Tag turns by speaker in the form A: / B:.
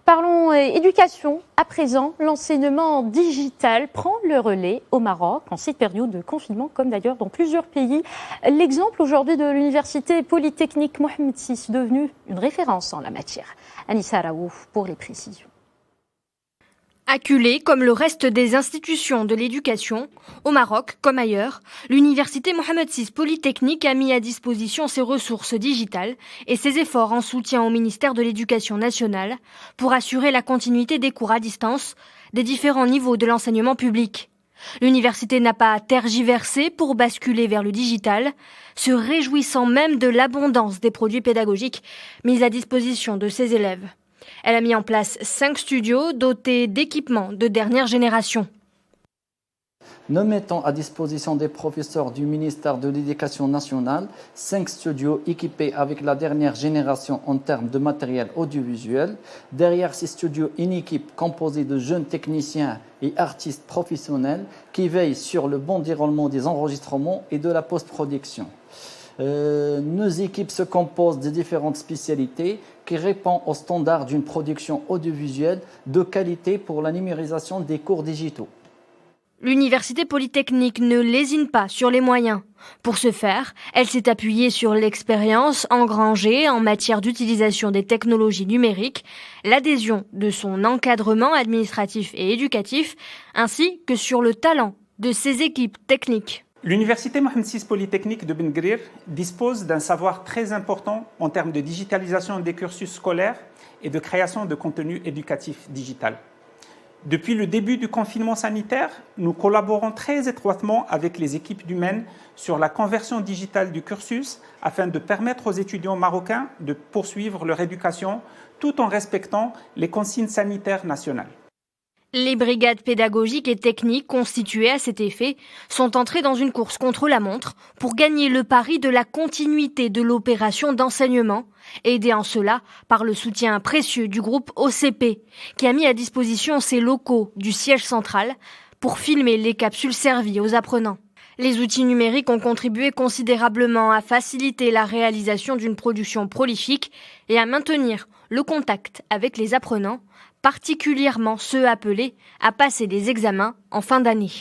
A: Parlons éducation. À présent, l'enseignement digital prend le relais au Maroc en cette période de confinement, comme d'ailleurs dans plusieurs pays. L'exemple aujourd'hui de l'université polytechnique Mohamed VI, devenue une référence en la matière. Anissa Raouf pour les précisions.
B: Acculée comme le reste des institutions de l'éducation, au Maroc comme ailleurs, l'université Mohamed VI Polytechnique a mis à disposition ses ressources digitales et ses efforts en soutien au ministère de l'Éducation nationale pour assurer la continuité des cours à distance des différents niveaux de l'enseignement public. L'université n'a pas tergiversé pour basculer vers le digital, se réjouissant même de l'abondance des produits pédagogiques mis à disposition de ses élèves. Elle a mis en place 5 studios dotés d'équipements de dernière génération.
C: Nous mettons à disposition des professeurs du ministère de l'Éducation nationale 5 studios équipés avec la dernière génération en termes de matériel audiovisuel. Derrière ces studios, une équipe composée de jeunes techniciens et artistes professionnels qui veillent sur le bon déroulement des enregistrements et de la post-production. Nos équipes se composent de différentes spécialités qui répondent aux standards d'une production audiovisuelle de qualité pour la numérisation des cours digitaux.
B: L'université polytechnique ne lésine pas sur les moyens. Pour ce faire, elle s'est appuyée sur l'expérience engrangée en matière d'utilisation des technologies numériques, l'adhésion de son encadrement administratif et éducatif, ainsi que sur le talent de ses équipes techniques.
D: L'université Mohamed VI Polytechnique de Ben Guerir dispose d'un savoir très important en termes de digitalisation des cursus scolaires et de création de contenu éducatif digital. Depuis le début du confinement sanitaire, nous collaborons très étroitement avec les équipes du MEN sur la conversion digitale du cursus afin de permettre aux étudiants marocains de poursuivre leur éducation tout en respectant les consignes sanitaires nationales.
B: Les brigades pédagogiques et techniques constituées à cet effet sont entrées dans une course contre la montre pour gagner le pari de la continuité de l'opération d'enseignement, aidée en cela par le soutien précieux du groupe OCP, qui a mis à disposition ses locaux du siège central pour filmer les capsules servies aux apprenants. Les outils numériques ont contribué considérablement à faciliter la réalisation d'une production prolifique et à maintenir le contact avec les apprenants, particulièrement ceux appelés à passer des examens en fin d'année.